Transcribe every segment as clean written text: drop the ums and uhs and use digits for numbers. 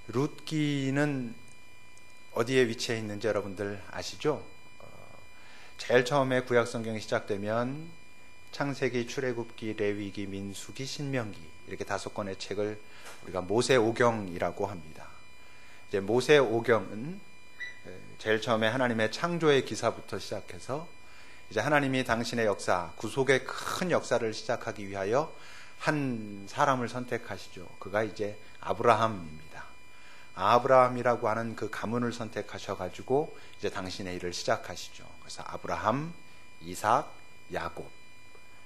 룻기는 어디에 위치해 있는지 여러분들 아시죠? 제일 처음에 구약 성경이 시작되면 창세기, 출애굽기, 레위기, 민수기, 신명기 이렇게 5권의 책을 우리가 모세오경이라고 합니다. 이제 모세오경은 제일 처음에 하나님의 창조의 기사부터 시작해서 이제 하나님이 당신의 역사, 구속의 큰 역사를 시작하기 위하여 한 사람을 선택하시죠. 그가 이제 아브라함입니다. 아브라함이라고 하는 그 가문을 선택하셔가지고 이제 당신의 일을 시작하시죠. 그래서 아브라함, 이삭, 야곱,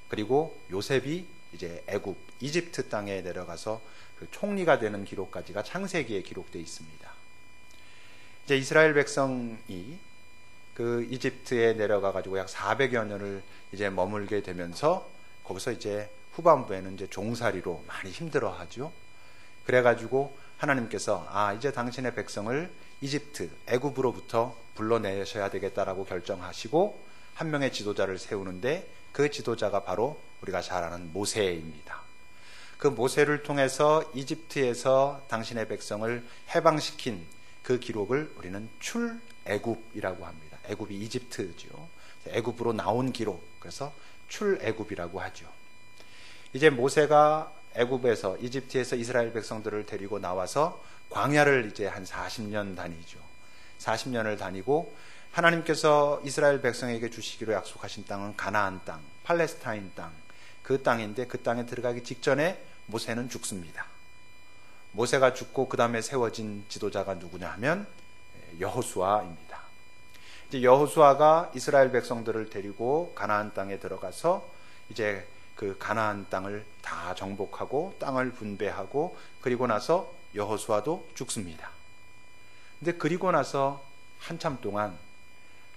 그리고 요셉이 이제 애굽, 이집트 땅에 내려가서 그 총리가 되는 기록까지가 창세기에 기록되어 있습니다. 이제 이스라엘 백성이 그 이집트에 내려가가지고 약 400여 년을 이제 머물게 되면서 거기서 이제 후반부에는 이제 종살이로 많이 힘들어하죠. 그래가지고 하나님께서 이제 당신의 백성을 이집트, 애굽으로부터 불러내셔야 되겠다라고 결정하시고 한 명의 지도자를 세우는데 그 지도자가 바로 우리가 잘 아는 모세입니다. 그 모세를 통해서 이집트에서 당신의 백성을 해방시킨 그 기록을 우리는 출애굽이라고 합니다. 애굽이 이집트죠. 애굽으로 나온 기록, 그래서 출애굽이라고 하죠. 이제 모세가 애굽에서 이집트에서 이스라엘 백성들을 데리고 나와서 광야를 이제 한 40년 다니죠. 40년을 다니고 하나님께서 이스라엘 백성에게 주시기로 약속하신 땅은 가나안 땅, 팔레스타인 땅, 그 땅인데 그 땅에 들어가기 직전에 모세는 죽습니다. 모세가 죽고 그 다음에 세워진 지도자가 누구냐 하면 여호수아입니다. 이제 여호수아가 이스라엘 백성들을 데리고 가나안 땅에 들어가서 이제 그 가나안 땅을 다 정복하고 땅을 분배하고 그리고 나서 여호수아도 죽습니다. 근데 그리고 나서 한참 동안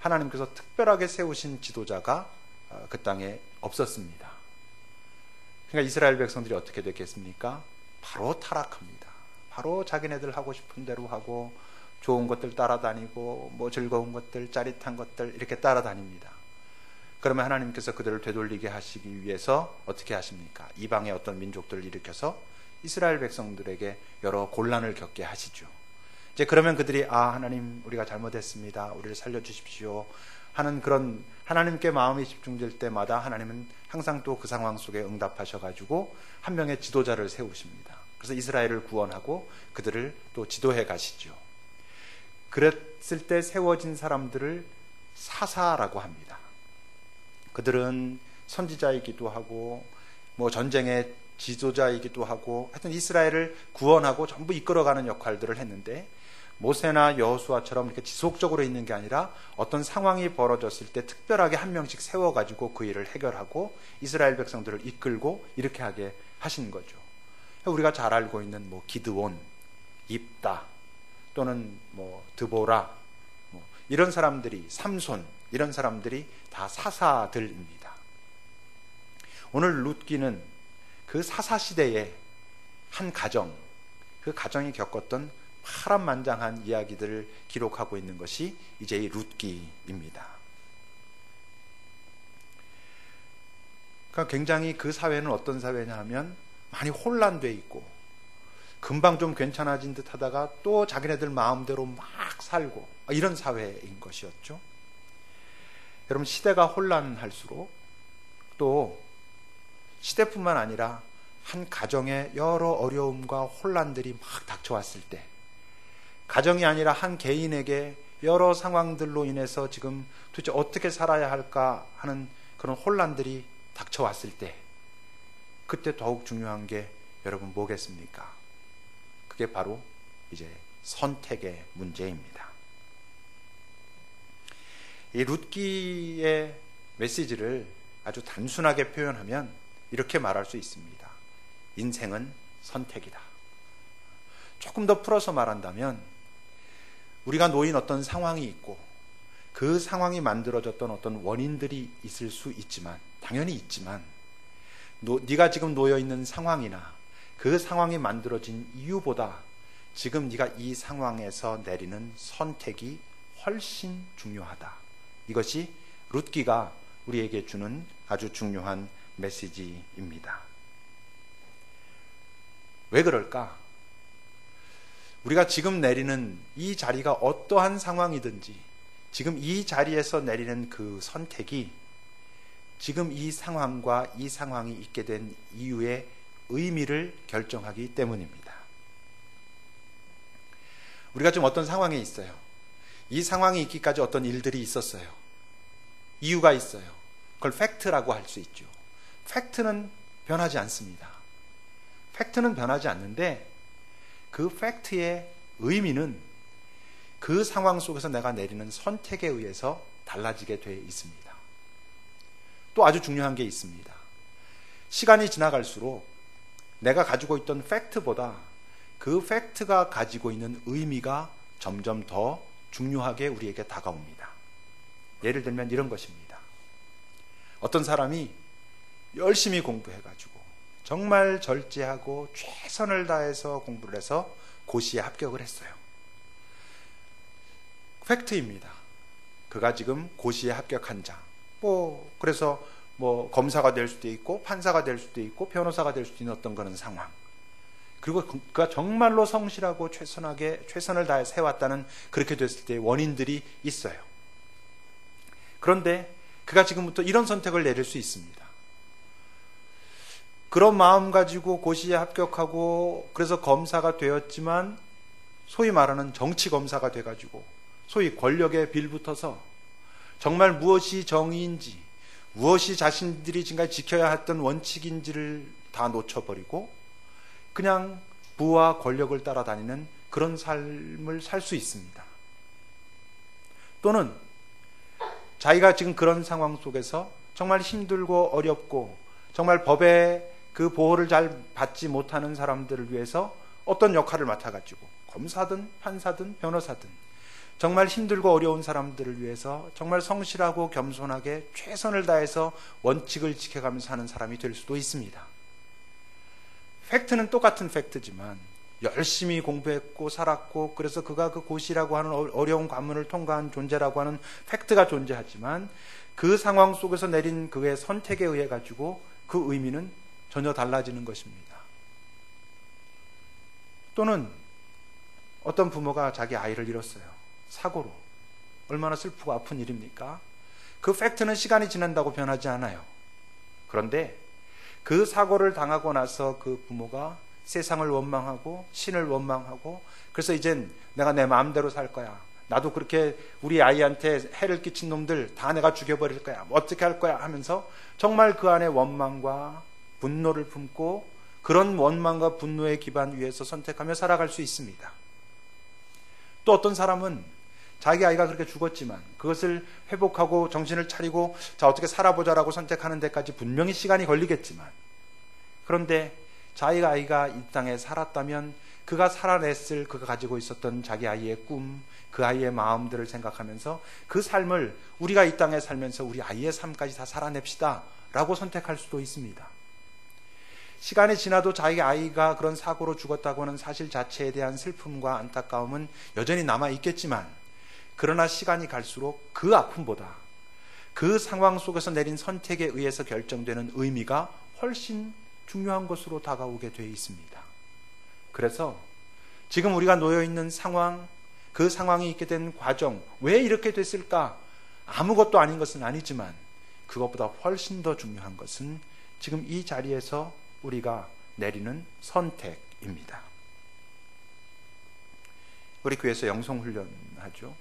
하나님께서 특별하게 세우신 지도자가 그 땅에 없었습니다. 그러니까 이스라엘 백성들이 어떻게 됐겠습니까? 바로 타락합니다. 바로 자기네들 하고 싶은 대로 하고 좋은 것들 따라다니고 뭐 즐거운 것들, 짜릿한 것들 이렇게 따라다닙니다. 그러면 하나님께서 그들을 되돌리게 하시기 위해서 어떻게 하십니까? 이방의 어떤 민족들을 일으켜서 이스라엘 백성들에게 여러 곤란을 겪게 하시죠. 이제 그러면 그들이 하나님 우리가 잘못했습니다. 우리를 살려주십시오 하는 그런 하나님께 마음이 집중될 때마다 하나님은 항상 또 그 상황 속에 응답하셔가지고 한 명의 지도자를 세우십니다. 그래서 이스라엘을 구원하고 그들을 또 지도해 가시죠. 그랬을 때 세워진 사람들을 사사라고 합니다. 그들은 선지자이기도 하고 뭐 전쟁의 지도자이기도 하고 하여튼 이스라엘을 구원하고 전부 이끌어가는 역할들을 했는데 모세나 여호수아처럼 이렇게 지속적으로 있는 게 아니라 어떤 상황이 벌어졌을 때 특별하게 한 명씩 세워가지고 그 일을 해결하고 이스라엘 백성들을 이끌고 이렇게 하게 하신 거죠. 우리가 잘 알고 있는 뭐 기드온, 입다 또는 뭐 드보라 이런 사람들이 삼손 이런 사람들이 다 사사들입니다. 오늘 룻기는 그 사사 시대의 한 가정, 그 가정이 겪었던 파란만장한 이야기들을 기록하고 있는 것이 이제 이 룻기입니다. 그러니까 굉장히 그 사회는 어떤 사회냐 하면 많이 혼란돼 있고 금방 좀 괜찮아진 듯 하다가 또 자기네들 마음대로 막 살고 이런 사회인 것이었죠. 여러분 시대가 혼란할수록 또 시대뿐만 아니라 한 가정에 여러 어려움과 혼란들이 막 닥쳐왔을 때 가정이 아니라 한 개인에게 여러 상황들로 인해서 지금 도대체 어떻게 살아야 할까 하는 그런 혼란들이 닥쳐왔을 때 그때 더욱 중요한 게 여러분 뭐겠습니까? 그게 바로 이제 선택의 문제입니다. 이 룻기의 메시지를 아주 단순하게 표현하면 이렇게 말할 수 있습니다. 인생은 선택이다. 조금 더 풀어서 말한다면 우리가 놓인 어떤 상황이 있고 그 상황이 만들어졌던 어떤 원인들이 있을 수 있지만 당연히 있지만 네가 지금 놓여있는 상황이나 그 상황이 만들어진 이유보다 지금 네가 이 상황에서 내리는 선택이 훨씬 중요하다. 이것이 룻기가 우리에게 주는 아주 중요한 메시지입니다. 왜 그럴까? 우리가 지금 내리는 이 자리가 어떠한 상황이든지 지금 이 자리에서 내리는 그 선택이 지금 이 상황과 이 상황이 있게 된 이유의 의미를 결정하기 때문입니다. 우리가 지금 어떤 상황에 있어요. 이 상황이 있기까지 어떤 일들이 있었어요. 이유가 있어요. 그걸 팩트라고 할 수 있죠. 팩트는 변하지 않습니다. 팩트는 변하지 않는데 그 팩트의 의미는 그 상황 속에서 내가 내리는 선택에 의해서 달라지게 되어 있습니다. 또 아주 중요한 게 있습니다. 시간이 지나갈수록 내가 가지고 있던 팩트보다 그 팩트가 가지고 있는 의미가 점점 더 중요하게 우리에게 다가옵니다. 예를 들면 이런 것입니다. 어떤 사람이 열심히 공부해가지고 정말 절제하고 최선을 다해서 공부를 해서 고시에 합격을 했어요. 팩트입니다. 그가 지금 고시에 합격한 자. 그래서 검사가 될 수도 있고 판사가 될 수도 있고 변호사가 될 수도 있는 어떤 그런 상황. 그리고 그가 정말로 성실하고 최선을 다해서 해왔다는 그렇게 됐을 때의 원인들이 있어요. 그런데 그가 지금부터 이런 선택을 내릴 수 있습니다. 그런 마음 가지고 고시에 합격하고 그래서 검사가 되었지만 소위 말하는 정치 검사가 돼가지고 소위 권력에 빌붙어서 정말 무엇이 정의인지 무엇이 자신들이 지금까지 지켜야 했던 원칙인지를 다 놓쳐버리고 그냥 부와 권력을 따라다니는 그런 삶을 살 수 있습니다. 또는 자기가 지금 그런 상황 속에서 정말 힘들고 어렵고 정말 법의 그 보호를 잘 받지 못하는 사람들을 위해서 어떤 역할을 맡아가지고 검사든 판사든 변호사든 정말 힘들고 어려운 사람들을 위해서 정말 성실하고 겸손하게 최선을 다해서 원칙을 지켜가면서 사는 사람이 될 수도 있습니다. 팩트는 똑같은 팩트지만 열심히 공부했고 살았고 그래서 그가 그 고시라고 하는 어려운 관문을 통과한 존재라고 하는 팩트가 존재하지만 그 상황 속에서 내린 그의 선택에 의해 가지고 그 의미는 전혀 달라지는 것입니다. 또는 어떤 부모가 자기 아이를 잃었어요. 사고로. 얼마나 슬프고 아픈 일입니까? 그 팩트는 시간이 지난다고 변하지 않아요. 그런데 그 사고를 당하고 나서 그 부모가 세상을 원망하고 신을 원망하고 그래서 이젠 내가 내 마음대로 살 거야. 나도 그렇게 우리 아이한테 해를 끼친 놈들 다 내가 죽여버릴 거야. 어떻게 할 거야 하면서 정말 그 안에 원망과 분노를 품고 그런 원망과 분노의 기반 위에서 선택하며 살아갈 수 있습니다. 또 어떤 사람은 자기 아이가 그렇게 죽었지만 그것을 회복하고 정신을 차리고 자 어떻게 살아보자라고 선택하는 데까지 분명히 시간이 걸리겠지만 그런데 자기 아이가 이 땅에 살았다면 그가 살아냈을 그가 가지고 있었던 자기 아이의 꿈, 그 아이의 마음들을 생각하면서 그 삶을 우리가 이 땅에 살면서 우리 아이의 삶까지 다 살아냅시다 라고 선택할 수도 있습니다. 시간이 지나도 자기 아이가 그런 사고로 죽었다고 하는 사실 자체에 대한 슬픔과 안타까움은 여전히 남아있겠지만 그러나 시간이 갈수록 그 아픔보다 그 상황 속에서 내린 선택에 의해서 결정되는 의미가 훨씬 중요한 것으로 다가오게 되어 있습니다. 그래서 지금 우리가 놓여있는 상황, 그 상황이 있게 된 과정, 왜 이렇게 됐을까? 아무것도 아닌 것은 아니지만 그것보다 훨씬 더 중요한 것은 지금 이 자리에서 우리가 내리는 선택입니다. 우리 교회에서 영성훈련 하죠.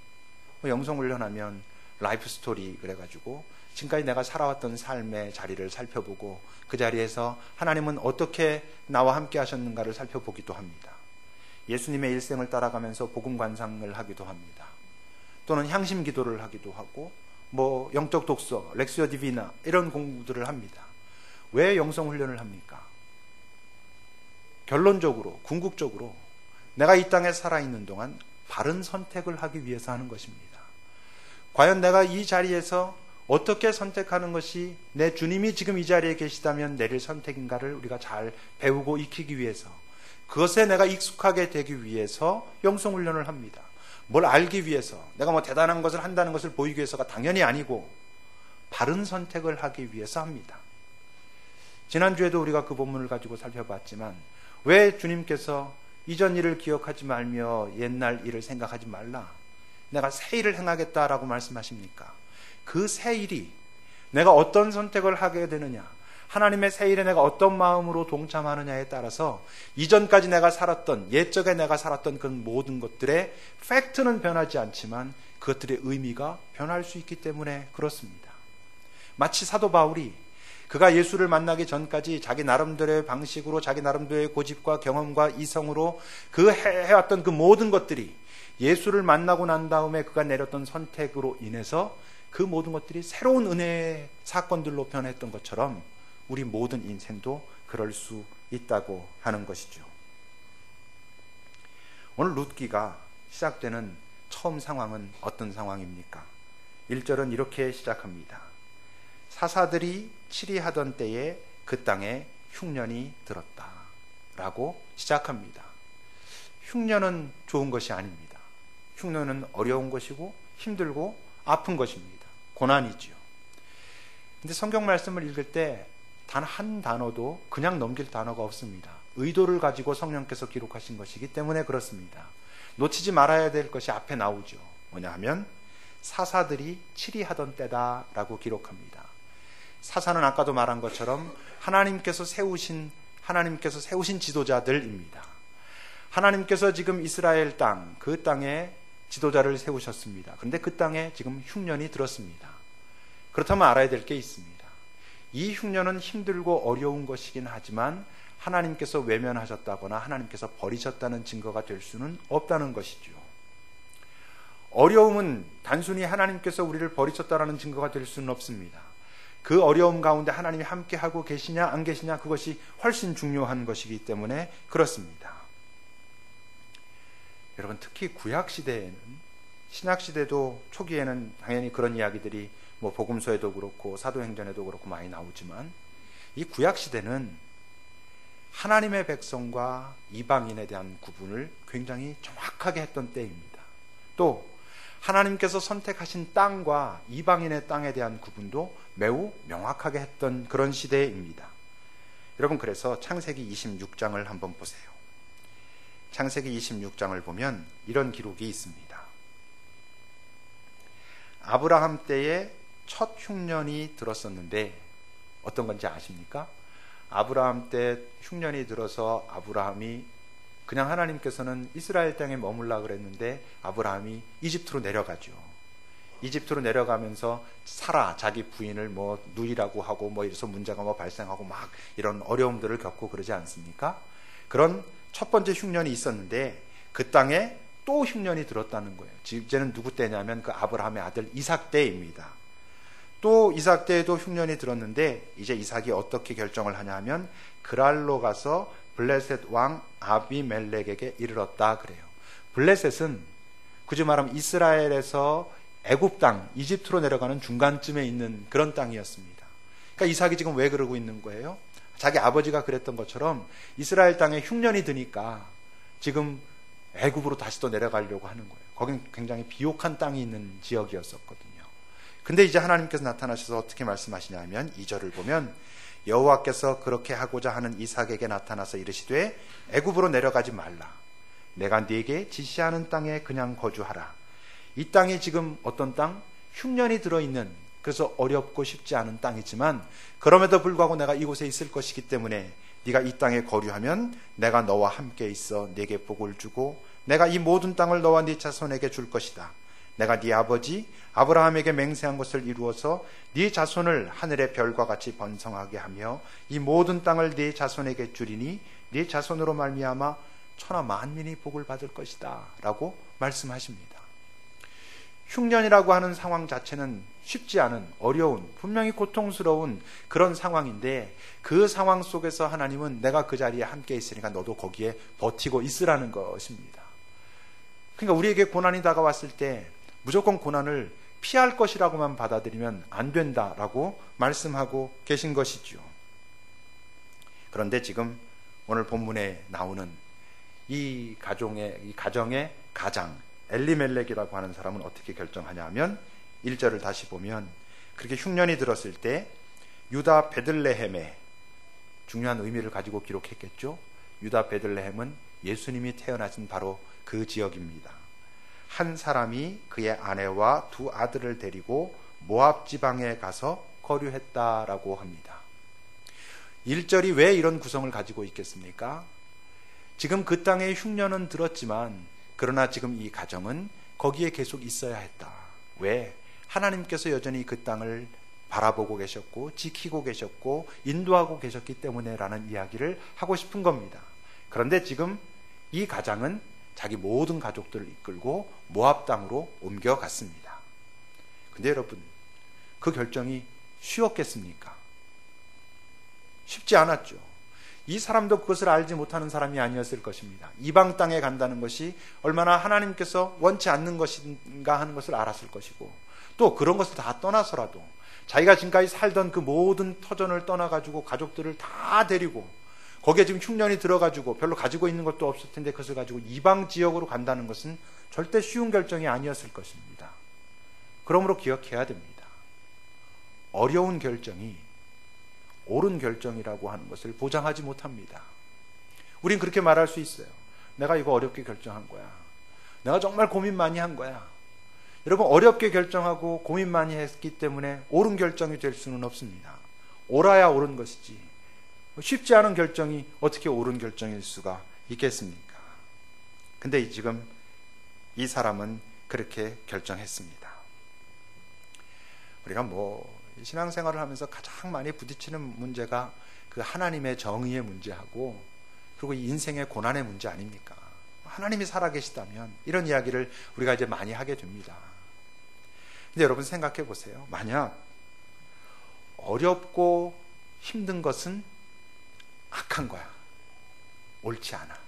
영성훈련하면 라이프 스토리 그래가지고 지금까지 내가 살아왔던 삶의 자리를 살펴보고 그 자리에서 하나님은 어떻게 나와 함께 하셨는가를 살펴보기도 합니다. 예수님의 일생을 따라가면서 복음 관상을 하기도 합니다. 또는 향심 기도를 하기도 하고 영적 독서, 렉시오 디비나 이런 공부들을 합니다. 왜 영성훈련을 합니까? 결론적으로 궁극적으로 내가 이 땅에 살아있는 동안 바른 선택을 하기 위해서 하는 것입니다. 과연 내가 이 자리에서 어떻게 선택하는 것이 내 주님이 지금 이 자리에 계시다면 내릴 선택인가를 우리가 잘 배우고 익히기 위해서 그것에 내가 익숙하게 되기 위해서 영성훈련을 합니다. 뭘 알기 위해서 내가 대단한 것을 한다는 것을 보이기 위해서가 당연히 아니고 바른 선택을 하기 위해서 합니다. 지난주에도 우리가 그 본문을 가지고 살펴봤지만 왜 주님께서 이전 일을 기억하지 말며 옛날 일을 생각하지 말라. 내가 새 일을 행하겠다라고 말씀하십니까? 그 새 일이 내가 어떤 선택을 하게 되느냐, 하나님의 새 일에 내가 어떤 마음으로 동참하느냐에 따라서 이전까지 내가 살았던, 옛적에 내가 살았던 그 모든 것들의 팩트는 변하지 않지만 그것들의 의미가 변할 수 있기 때문에 그렇습니다. 마치 사도 바울이 그가 예수를 만나기 전까지 자기 나름대로의 방식으로, 자기 나름대로의 고집과 경험과 이성으로 그 해왔던 그 모든 것들이 예수를 만나고 난 다음에 그가 내렸던 선택으로 인해서 그 모든 것들이 새로운 은혜의 사건들로 변했던 것처럼 우리 모든 인생도 그럴 수 있다고 하는 것이죠. 오늘 룻기가 시작되는 처음 상황은 어떤 상황입니까? 1절은 이렇게 시작합니다. 사사들이 치리하던 때에 그 땅에 흉년이 들었다 라고 시작합니다. 흉년은 좋은 것이 아닙니다. 흉년은 어려운 것이고 힘들고 아픈 것입니다. 고난이지요. 근데 성경 말씀을 읽을 때 단 한 단어도 그냥 넘길 단어가 없습니다. 의도를 가지고 성령께서 기록하신 것이기 때문에 그렇습니다. 놓치지 말아야 될 것이 앞에 나오죠. 뭐냐 하면 사사들이 치리하던 때다라고 기록합니다. 사사는 아까도 말한 것처럼 하나님께서 세우신 지도자들입니다. 하나님께서 지금 이스라엘 땅, 그 땅에 지도자를 세우셨습니다. 그런데 그 땅에 지금 흉년이 들었습니다. 그렇다면 알아야 될 게 있습니다. 이 흉년은 힘들고 어려운 것이긴 하지만 하나님께서 외면하셨다거나 하나님께서 버리셨다는 증거가 될 수는 없다는 것이죠. 어려움은 단순히 하나님께서 우리를 버리셨다라는 증거가 될 수는 없습니다. 그 어려움 가운데 하나님이 함께하고 계시냐 안 계시냐, 그것이 훨씬 중요한 것이기 때문에 그렇습니다. 여러분, 특히 구약시대에는, 신약시대도 초기에는 당연히 그런 이야기들이 복음서에도 그렇고 사도행전에도 그렇고 많이 나오지만, 이 구약시대는 하나님의 백성과 이방인에 대한 구분을 굉장히 정확하게 했던 때입니다. 또 하나님께서 선택하신 땅과 이방인의 땅에 대한 구분도 매우 명확하게 했던 그런 시대입니다. 여러분, 그래서 창세기 26장을 한번 보세요. 창세기 26장을 보면 이런 기록이 있습니다. 아브라함 때에 첫 흉년이 들었었는데 어떤 건지 아십니까? 아브라함 때 흉년이 들어서 아브라함이 그냥, 하나님께서는 이스라엘 땅에 머물라 그랬는데 아브라함이 이집트로 내려가죠. 이집트로 내려가면서 사라, 자기 부인을 누이라고 하고 이래서 문제가 발생하고 막 이런 어려움들을 겪고 그러지 않습니까? 그런 첫 번째 흉년이 있었는데 그 땅에 또 흉년이 들었다는 거예요. 이제는 누구 때냐면 그 아브라함의 아들 이삭 때입니다. 또 이삭 때에도 흉년이 들었는데 이제 이삭이 어떻게 결정을 하냐 하면 그랄로 가서 블레셋 왕 아비멜렉에게 이르렀다 그래요. 블레셋은 굳이 말하면 이스라엘에서 애굽 땅, 이집트로 내려가는 중간쯤에 있는 그런 땅이었습니다. 그러니까 이삭이 지금 왜 그러고 있는 거예요? 자기 아버지가 그랬던 것처럼 이스라엘 땅에 흉년이 드니까 지금 애굽으로 다시 또 내려가려고 하는 거예요. 거긴 굉장히 비옥한 땅이 있는 지역이었었거든요. 근데 이제 하나님께서 나타나셔서 어떻게 말씀하시냐면 2절을 보면 여호와께서 그렇게 하고자 하는 이삭에게 나타나서 이르시되 애굽으로 내려가지 말라. 내가 네게 지시하는 땅에 그냥 거주하라. 이 땅이 지금 어떤 땅? 흉년이 들어있는, 그래서 어렵고 쉽지 않은 땅이지만 그럼에도 불구하고 내가 이곳에 있을 것이기 때문에 네가 이 땅에 거류하면 내가 너와 함께 있어 네게 복을 주고 내가 이 모든 땅을 너와 네 자손에게 줄 것이다. 내가 네 아버지 아브라함에게 맹세한 것을 이루어서 네 자손을 하늘의 별과 같이 번성하게 하며 이 모든 땅을 네 자손에게 주리니 네 자손으로 말미암아 천하 만민이 복을 받을 것이다 라고 말씀하십니다. 흉년이라고 하는 상황 자체는 쉽지 않은, 어려운, 분명히 고통스러운 그런 상황인데 그 상황 속에서 하나님은 내가 그 자리에 함께 있으니까 너도 거기에 버티고 있으라는 것입니다. 그러니까 우리에게 고난이 다가왔을 때 무조건 고난을 피할 것이라고만 받아들이면 안 된다라고 말씀하고 계신 것이죠. 그런데 지금 오늘 본문에 나오는 이 가정의 가장 엘리멜렉이라고 하는 사람은 어떻게 결정하냐 하면 1절을 다시 보면 그렇게 흉년이 들었을 때 유다 베들레헴에, 중요한 의미를 가지고 기록했겠죠. 유다 베들레헴은 예수님이 태어나신 바로 그 지역입니다. 한 사람이 그의 아내와 두 아들을 데리고 모압 지방에 가서 거류했다라고 합니다. 1절이 왜 이런 구성을 가지고 있겠습니까? 지금 그 땅에 흉년은 들었지만 그러나 지금 이 가정은 거기에 계속 있어야 했다. 왜? 하나님께서 여전히 그 땅을 바라보고 계셨고 지키고 계셨고 인도하고 계셨기 때문에 라는 이야기를 하고 싶은 겁니다. 그런데 지금 이 가장은 자기 모든 가족들을 이끌고 모압 땅으로 옮겨갔습니다. 근데 여러분, 그 결정이 쉬웠겠습니까? 쉽지 않았죠. 이 사람도 그것을 알지 못하는 사람이 아니었을 것입니다. 이방 땅에 간다는 것이 얼마나 하나님께서 원치 않는 것인가 하는 것을 알았을 것이고, 또 그런 것을 다 떠나서라도 자기가 지금까지 살던 그 모든 터전을 떠나가지고 가족들을 다 데리고 거기에 지금 흉년이 들어가지고 별로 가지고 있는 것도 없을 텐데 그것을 가지고 이방 지역으로 간다는 것은 절대 쉬운 결정이 아니었을 것입니다. 그러므로 기억해야 됩니다. 어려운 결정이 옳은 결정이라고 하는 것을 보장하지 못합니다. 우린 그렇게 말할 수 있어요. 내가 이거 어렵게 결정한 거야. 내가 정말 고민 많이 한 거야. 여러분, 어렵게 결정하고 고민 많이 했기 때문에 옳은 결정이 될 수는 없습니다. 옳아야 옳은 것이지 쉽지 않은 결정이 어떻게 옳은 결정일 수가 있겠습니까? 근데 지금 이 사람은 그렇게 결정했습니다. 우리가 신앙생활을 하면서 가장 많이 부딪히는 문제가 그 하나님의 정의의 문제하고 그리고 인생의 고난의 문제 아닙니까? 하나님이 살아계시다면 이런 이야기를 우리가 이제 많이 하게 됩니다. 근데 여러분 생각해 보세요. 만약 어렵고 힘든 것은 악한 거야. 옳지 않아.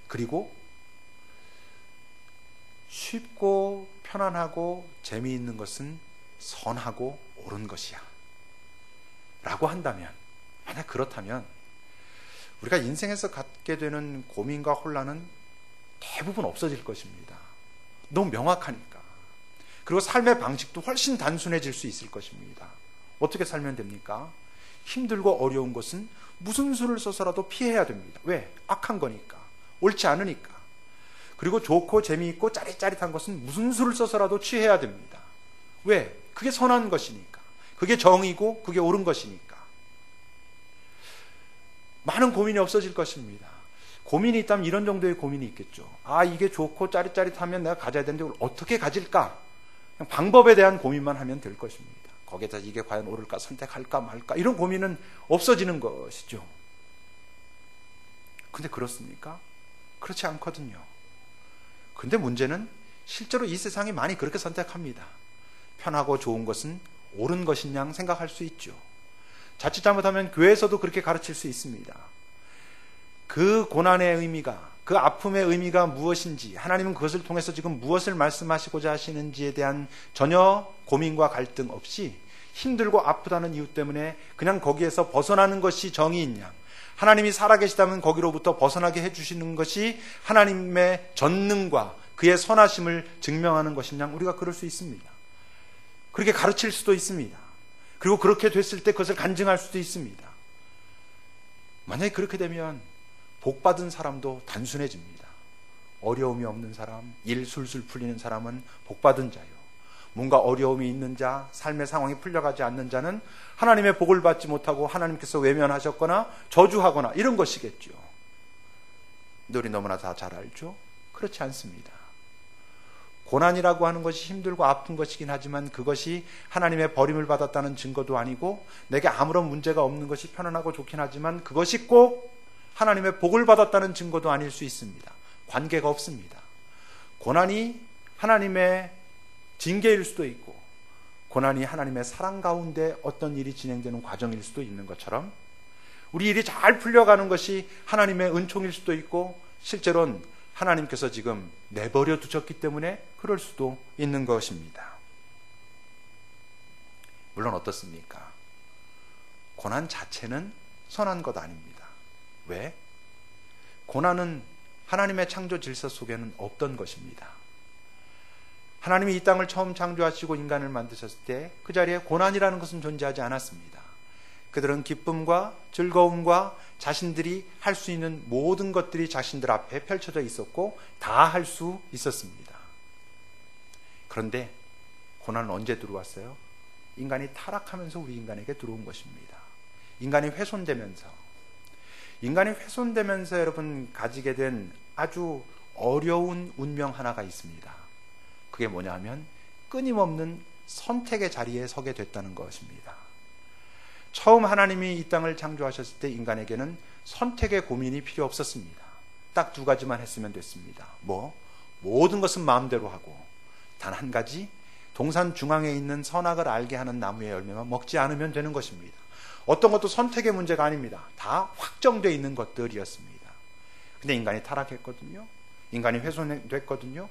그리고 쉽고 편안하고 재미있는 것은 선하고 옳은 것이야 라고 한다면, 만약 그렇다면 우리가 인생에서 갖게 되는 고민과 혼란은 대부분 없어질 것입니다. 너무 명확하니까. 그리고 삶의 방식도 훨씬 단순해질 수 있을 것입니다. 어떻게 살면 됩니까? 힘들고 어려운 것은 무슨 수를 써서라도 피해야 됩니다. 왜? 악한 거니까. 옳지 않으니까. 그리고 좋고 재미있고 짜릿짜릿한 것은 무슨 수를 써서라도 취해야 됩니다. 왜? 그게 선한 것이니까. 그게 정이고 그게 옳은 것이니까. 많은 고민이 없어질 것입니다. 고민이 있다면 이런 정도의 고민이 있겠죠. 이게 좋고 짜릿짜릿하면 내가 가져야 되는데 이걸 어떻게 가질까? 그냥 방법에 대한 고민만 하면 될 것입니다. 거기에다 이게 과연 옳을까, 선택할까 말까, 이런 고민은 없어지는 것이죠. 근데 그렇습니까? 그렇지 않거든요. 근데 문제는 실제로 이 세상이 많이 그렇게 선택합니다. 편하고 좋은 것은 옳은 것인 양 생각할 수 있죠. 자칫 잘못하면 교회에서도 그렇게 가르칠 수 있습니다. 그 고난의 의미가, 그 아픔의 의미가 무엇인지, 하나님은 그것을 통해서 지금 무엇을 말씀하시고자 하시는지에 대한 전혀 고민과 갈등 없이 힘들고 아프다는 이유 때문에 그냥 거기에서 벗어나는 것이 정의인 양, 하나님이 살아계시다면 거기로부터 벗어나게 해주시는 것이 하나님의 전능과 그의 선하심을 증명하는 것인 양, 우리가 그럴 수 있습니다. 그렇게 가르칠 수도 있습니다. 그리고 그렇게 됐을 때 그것을 간증할 수도 있습니다. 만약에 그렇게 되면 복받은 사람도 단순해집니다. 어려움이 없는 사람, 일 술술 풀리는 사람은 복받은 자요. 뭔가 어려움이 있는 자, 삶의 상황이 풀려가지 않는 자는 하나님의 복을 받지 못하고 하나님께서 외면하셨거나 저주하거나 이런 것이겠죠. 근데 우리 너무나 다 잘 알죠? 그렇지 않습니다. 고난이라고 하는 것이 힘들고 아픈 것이긴 하지만 그것이 하나님의 버림을 받았다는 증거도 아니고, 내게 아무런 문제가 없는 것이 편안하고 좋긴 하지만 그것이 꼭 하나님의 복을 받았다는 증거도 아닐 수 있습니다. 관계가 없습니다. 고난이 하나님의 징계일 수도 있고, 고난이 하나님의 사랑 가운데 어떤 일이 진행되는 과정일 수도 있는 것처럼, 우리 일이 잘 풀려가는 것이 하나님의 은총일 수도 있고, 실제로는 하나님께서 지금 내버려 두셨기 때문에 그럴 수도 있는 것입니다. 물론 어떻습니까? 고난 자체는 선한 것 아닙니다. 왜? 고난은 하나님의 창조 질서 속에는 없던 것입니다. 하나님이 이 땅을 처음 창조하시고 인간을 만드셨을 때 그 자리에 고난이라는 것은 존재하지 않았습니다. 그들은 기쁨과 즐거움과 자신들이 할 수 있는 모든 것들이 자신들 앞에 펼쳐져 있었고 다 할 수 있었습니다. 그런데 고난은 언제 들어왔어요? 인간이 타락하면서 우리 인간에게 들어온 것입니다. 인간이 훼손되면서 여러분 가지게 된 아주 어려운 운명 하나가 있습니다. 그게 뭐냐면 끊임없는 선택의 자리에 서게 됐다는 것입니다. 처음 하나님이 이 땅을 창조하셨을 때 인간에게는 선택의 고민이 필요 없었습니다. 딱 두 가지만 했으면 됐습니다. 모든 것은 마음대로 하고 단 한 가지, 동산 중앙에 있는 선악을 알게 하는 나무의 열매만 먹지 않으면 되는 것입니다. 어떤 것도 선택의 문제가 아닙니다. 다 확정되어 있는 것들이었습니다. 근데 인간이 타락했거든요. 인간이 훼손됐거든요.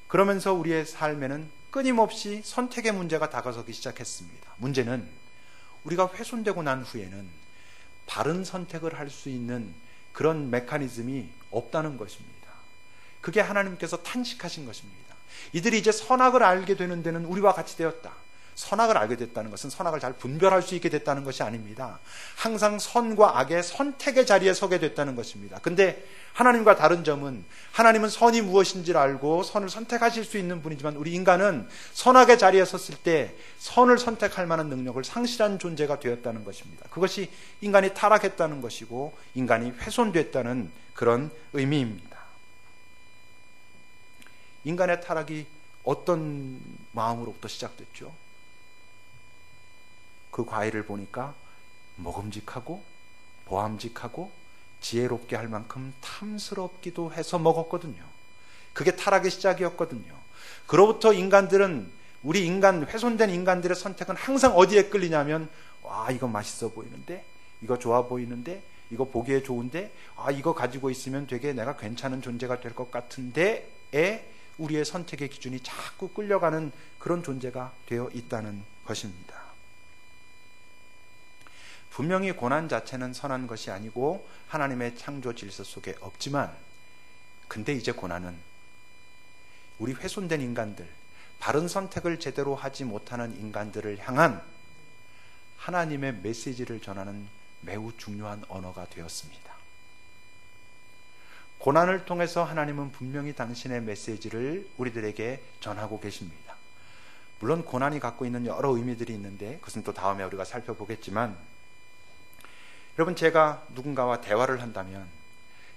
그러면서 우리의 삶에는 끊임없이 선택의 문제가 다가서기 시작했습니다. 문제는 우리가 훼손되고 난 후에는 바른 선택을 할 수 있는 그런 메커니즘이 없다는 것입니다. 그게 하나님께서 탄식하신 것입니다. 이들이 이제 선악을 알게 되는 데는 우리와 같이 되었다. 선악을 알게 됐다는 것은 선악을 잘 분별할 수 있게 됐다는 것이 아닙니다. 항상 선과 악의 선택의 자리에 서게 됐다는 것입니다. 근데 하나님과 다른 점은 하나님은 선이 무엇인지를 알고 선을 선택하실 수 있는 분이지만 우리 인간은 선악의 자리에 섰을 때 선을 선택할 만한 능력을 상실한 존재가 되었다는 것입니다. 그것이 인간이 타락했다는 것이고 인간이 훼손됐다는 그런 의미입니다. 인간의 타락이 어떤 마음으로부터 시작됐죠? 그 과일을 보니까 먹음직하고 보암직하고 지혜롭게 할 만큼 탐스럽기도 해서 먹었거든요. 그게 타락의 시작이었거든요. 그로부터 인간들은 우리 인간, 훼손된 인간들의 선택은 항상 어디에 끌리냐면 이거 맛있어 보이는데, 이거 좋아 보이는데, 이거 보기에 좋은데, 이거 가지고 있으면 되게 내가 괜찮은 존재가 될 것 같은데에 우리의 선택의 기준이 자꾸 끌려가는 그런 존재가 되어 있다는 것입니다. 분명히 고난 자체는 선한 것이 아니고 하나님의 창조 질서 속에 없지만, 근데 이제 고난은 우리 훼손된 인간들, 바른 선택을 제대로 하지 못하는 인간들을 향한 하나님의 메시지를 전하는 매우 중요한 언어가 되었습니다. 고난을 통해서 하나님은 분명히 당신의 메시지를 우리들에게 전하고 계십니다. 물론 고난이 갖고 있는 여러 의미들이 있는데 그것은 또 다음에 우리가 살펴보겠지만, 여러분, 제가 누군가와 대화를 한다면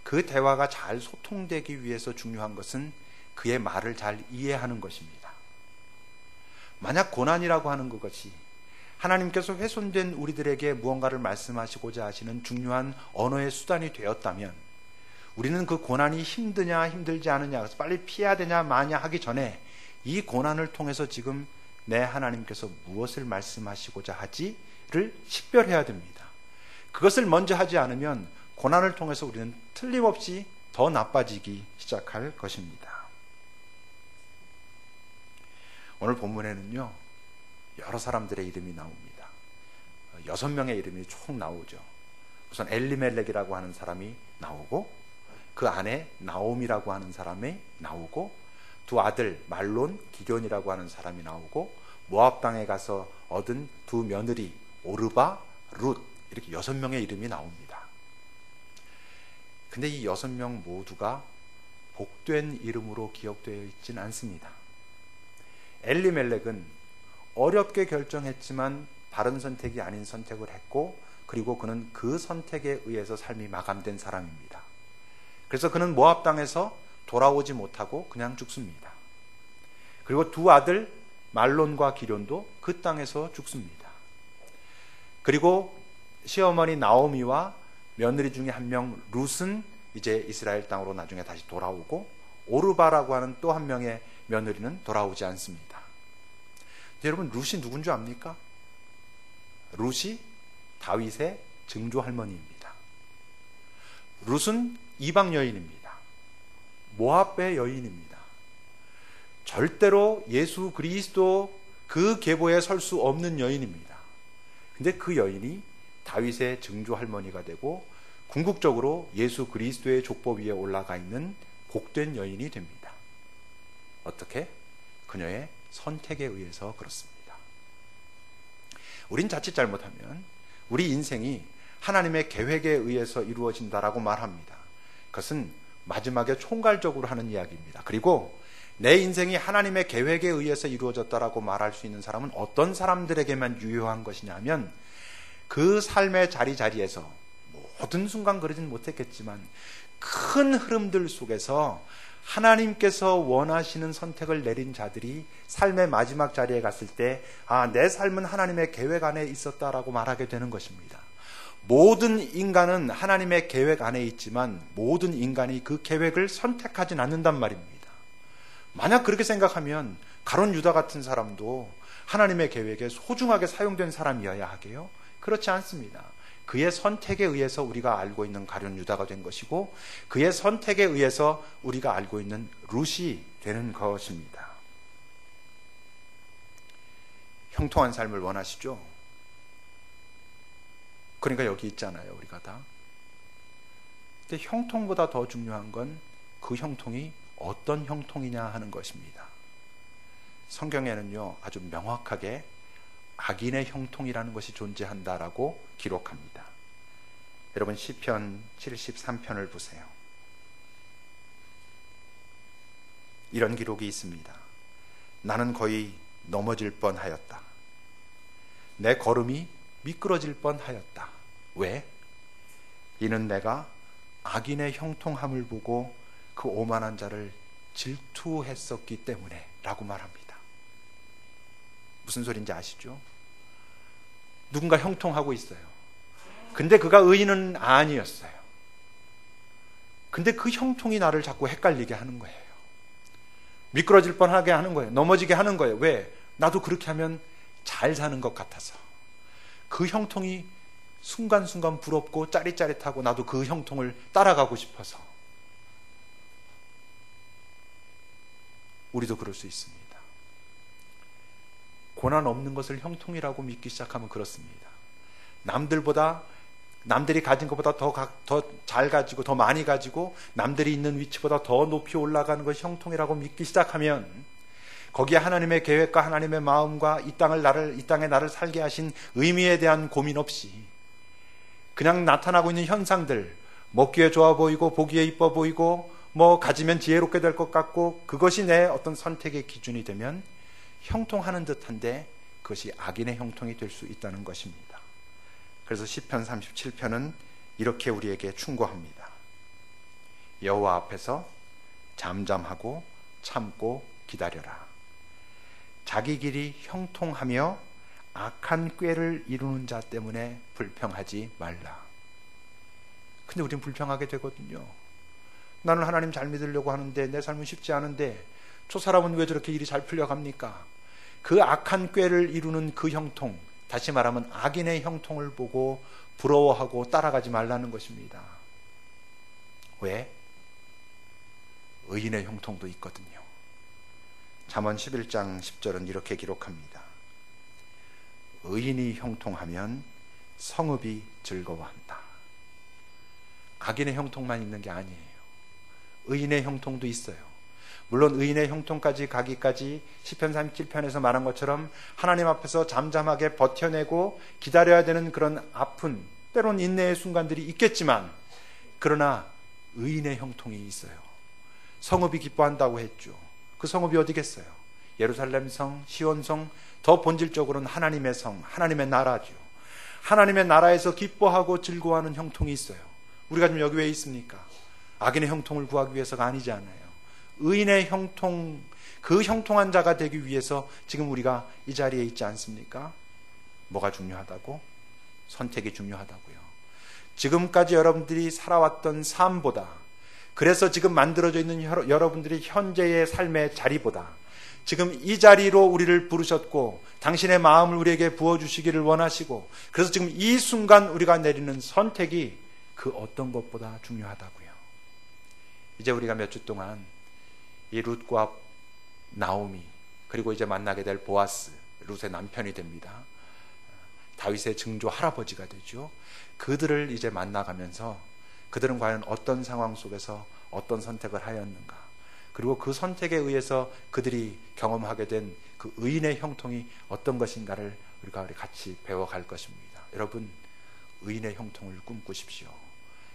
그 대화가 잘 소통되기 위해서 중요한 것은 그의 말을 잘 이해하는 것입니다. 만약 고난이라고 하는 그것이 하나님께서 훼손된 우리들에게 무언가를 말씀하시고자 하시는 중요한 언어의 수단이 되었다면, 우리는 그 고난이 힘드냐 힘들지 않으냐, 그래서 빨리 피해야 되냐 마냐 하기 전에 이 고난을 통해서 지금 내 하나님께서 무엇을 말씀하시고자 하지를 식별해야 됩니다. 그것을 먼저 하지 않으면 고난을 통해서 우리는 틀림없이 더 나빠지기 시작할 것입니다. 오늘 본문에는요, 여러 사람들의 이름이 나옵니다. 6명의 이름이 총 나오죠. 우선 엘리멜렉이라고 하는 사람이 나오고, 그 안에 나옴이라고 하는 사람이 나오고, 두 아들 말론, 기럐이라고 하는 사람이 나오고, 모압 땅에 가서 얻은 두 며느리 오르바, 룻, 이렇게 6명의 이름이 나옵니다. 근데 이 6명 모두가 복된 이름으로 기억되어 있지는 않습니다. 엘리멜렉은 어렵게 결정했지만 바른 선택이 아닌 선택을 했고, 그리고 그는 그 선택에 의해서 삶이 마감된 사람입니다. 그래서 그는 모압 땅에서 돌아오지 못하고 그냥 죽습니다. 그리고 두 아들 말론과 기럐도 그 땅에서 죽습니다. 그리고 시어머니 나오미와 며느리 중에 한 명 룻은 이제 이스라엘 땅으로 나중에 다시 돌아오고, 오르바라고 하는 또 한 명의 며느리는 돌아오지 않습니다. 여러분, 룻이 누군 줄 압니까? 룻이 다윗의 증조 할머니입니다. 룻은 이방 여인입니다. 모압의 여인입니다. 절대로 예수 그리스도 그 계보에 설 수 없는 여인입니다. 근데 그 여인이 다윗의 증조 할머니가 되고 궁극적으로 예수 그리스도의 족보 위에 올라가 있는 복된 여인이 됩니다. 어떻게? 그녀의 선택에 의해서 그렇습니다. 우린 자칫 잘못하면 우리 인생이 하나님의 계획에 의해서 이루어진다라고 말합니다. 그것은 마지막에 총괄적으로 하는 이야기입니다. 그리고 내 인생이 하나님의 계획에 의해서 이루어졌다라고 말할 수 있는 사람은 어떤 사람들에게만 유효한 것이냐면 그 삶의 자리자리에서 모든 순간 그러진 못했겠지만 큰 흐름들 속에서 하나님께서 원하시는 선택을 내린 자들이 삶의 마지막 자리에 갔을 때 내 삶은 하나님의 계획 안에 있었다라고 말하게 되는 것입니다. 모든 인간은 하나님의 계획 안에 있지만 모든 인간이 그 계획을 선택하진 않는단 말입니다. 만약 그렇게 생각하면 가룟 유다 같은 사람도 하나님의 계획에 소중하게 사용된 사람이어야 하게요? 그렇지 않습니다. 그의 선택에 의해서 우리가 알고 있는 가룟 유다가 된 것이고 그의 선택에 의해서 우리가 알고 있는 룻이 되는 것입니다. 형통한 삶을 원하시죠? 그러니까 여기 있잖아요, 우리가 다. 근데 형통보다 더 중요한 건 그 형통이 어떤 형통이냐 하는 것입니다. 성경에는요, 아주 명확하게 악인의 형통이라는 것이 존재한다라고 기록합니다. 여러분 시편 73편을 보세요. 이런 기록이 있습니다. 나는 거의 넘어질 뻔하였다. 내 걸음이 미끄러질 뻔하였다. 왜? 이는 내가 악인의 형통함을 보고 그 오만한 자를 질투했었기 때문에 라고 말합니다. 무슨 소리인지 아시죠? 누군가 형통하고 있어요. 근데 그가 의인은 아니었어요. 근데 그 형통이 나를 자꾸 헷갈리게 하는 거예요. 미끄러질 뻔하게 하는 거예요. 넘어지게 하는 거예요. 왜? 나도 그렇게 하면 잘 사는 것 같아서. 그 형통이 순간순간 부럽고 짜릿짜릿하고 나도 그 형통을 따라가고 싶어서. 우리도 그럴 수 있습니다. 고난 없는 것을 형통이라고 믿기 시작하면 그렇습니다. 남들이 가진 것보다 더 잘 가지고 더 많이 가지고 남들이 있는 위치보다 더 높이 올라가는 것이 형통이라고 믿기 시작하면 거기에 하나님의 계획과 하나님의 마음과 이 땅에 나를 살게 하신 의미에 대한 고민 없이 그냥 나타나고 있는 현상들, 먹기에 좋아 보이고 보기에 이뻐 보이고 가지면 지혜롭게 될 것 같고 그것이 내 어떤 선택의 기준이 되면 형통하는 듯한데 그것이 악인의 형통이 될 수 있다는 것입니다. 그래서 시편 37편은 이렇게 우리에게 충고합니다. 여호와 앞에서 잠잠하고 참고 기다려라. 자기 길이 형통하며 악한 꾀를 이루는 자 때문에 불평하지 말라. 근데 우린 불평하게 되거든요. 나는 하나님 잘 믿으려고 하는데 내 삶은 쉽지 않은데 저 사람은 왜 저렇게 일이 잘 풀려갑니까? 그 악한 꾀를 이루는 그 형통, 다시 말하면 악인의 형통을 보고 부러워하고 따라가지 말라는 것입니다. 왜? 의인의 형통도 있거든요. 잠언 11장 10절은 이렇게 기록합니다. 의인이 형통하면 성읍이 즐거워한다. 악인의 형통만 있는 게 아니에요. 의인의 형통도 있어요. 물론 의인의 형통까지 가기까지 시편 37편에서 말한 것처럼 하나님 앞에서 잠잠하게 버텨내고 기다려야 되는 그런 아픈 때론 인내의 순간들이 있겠지만 그러나 의인의 형통이 있어요. 성읍이 기뻐한다고 했죠. 그 성읍이 어디겠어요? 예루살렘 성, 시온성, 더 본질적으로는 하나님의 성, 하나님의 나라죠. 하나님의 나라에서 기뻐하고 즐거워하는 형통이 있어요. 우리가 지금 여기 왜 있습니까? 악인의 형통을 구하기 위해서가 아니지 않아요. 의인의 형통, 그 형통한 자가 되기 위해서 지금 우리가 이 자리에 있지 않습니까? 뭐가 중요하다고? 선택이 중요하다고요. 지금까지 여러분들이 살아왔던 삶보다, 그래서 지금 만들어져 있는 여러분들이 현재의 삶의 자리보다 지금 이 자리로 우리를 부르셨고 당신의 마음을 우리에게 부어주시기를 원하시고 그래서 지금 이 순간 우리가 내리는 선택이 그 어떤 것보다 중요하다고요. 이제 우리가 몇 주 동안 이 룻과 나오미 그리고 이제 만나게 될 보아스, 룻의 남편이 됩니다. 다윗의 증조 할아버지가 되죠. 그들을 이제 만나가면서 그들은 과연 어떤 상황 속에서 어떤 선택을 하였는가, 그리고 그 선택에 의해서 그들이 경험하게 된 그 의인의 형통이 어떤 것인가를 우리가 같이 배워갈 것입니다. 여러분, 의인의 형통을 꿈꾸십시오.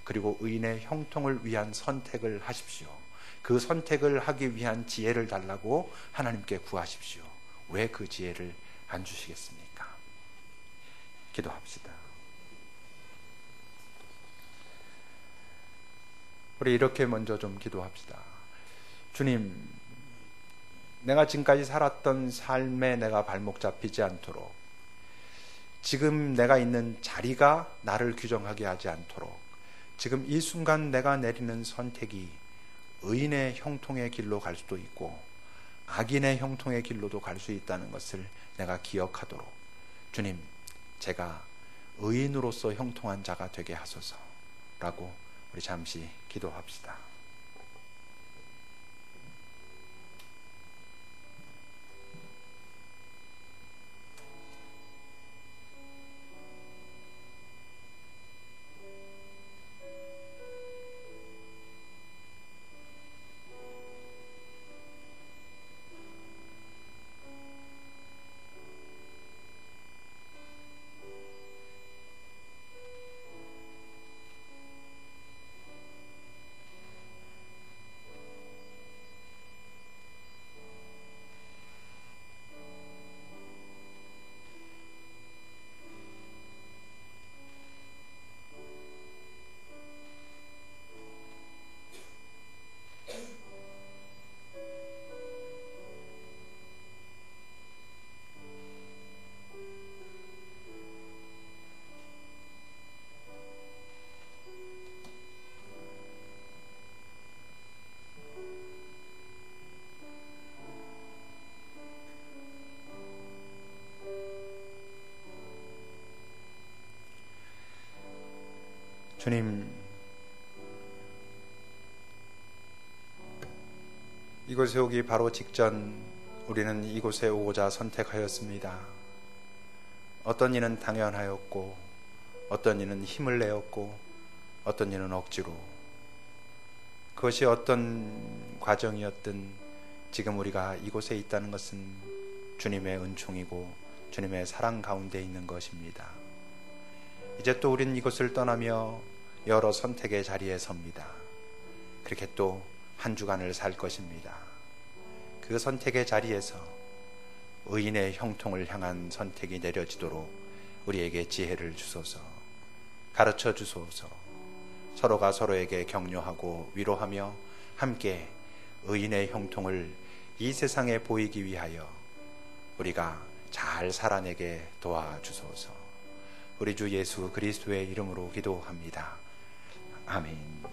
그리고 의인의 형통을 위한 선택을 하십시오. 그 선택을 하기 위한 지혜를 달라고 하나님께 구하십시오. 왜 그 지혜를 안 주시겠습니까? 기도합시다. 우리 이렇게 먼저 좀 기도합시다. 주님, 내가 지금까지 살았던 삶에 내가 발목 잡히지 않도록, 지금 내가 있는 자리가 나를 규정하게 하지 않도록, 지금 이 순간 내가 내리는 선택이 의인의 형통의 길로 갈 수도 있고 악인의 형통의 길로도 갈 수 있다는 것을 내가 기억하도록 주님, 제가 의인으로서 형통한 자가 되게 하소서라고 우리 잠시 기도합시다. 주님, 이곳에 오기 바로 직전 우리는 이곳에 오고자 선택하였습니다. 어떤 이는 당연하였고, 어떤 이는 힘을 내었고, 어떤 이는 억지로. 그것이 어떤 과정이었든 지금 우리가 이곳에 있다는 것은 주님의 은총이고 주님의 사랑 가운데 있는 것입니다. 이제 또 우린 이곳을 떠나며 여러 선택의 자리에 섭니다. 그렇게 또 한 주간을 살 것입니다. 그 선택의 자리에서 의인의 형통을 향한 선택이 내려지도록 우리에게 지혜를 주소서, 가르쳐 주소서. 서로가 서로에게 격려하고 위로하며 함께 의인의 형통을 이 세상에 보이기 위하여 우리가 잘 살아내게 도와주소서. 우리 주 예수 그리스도의 이름으로 기도합니다. 아멘.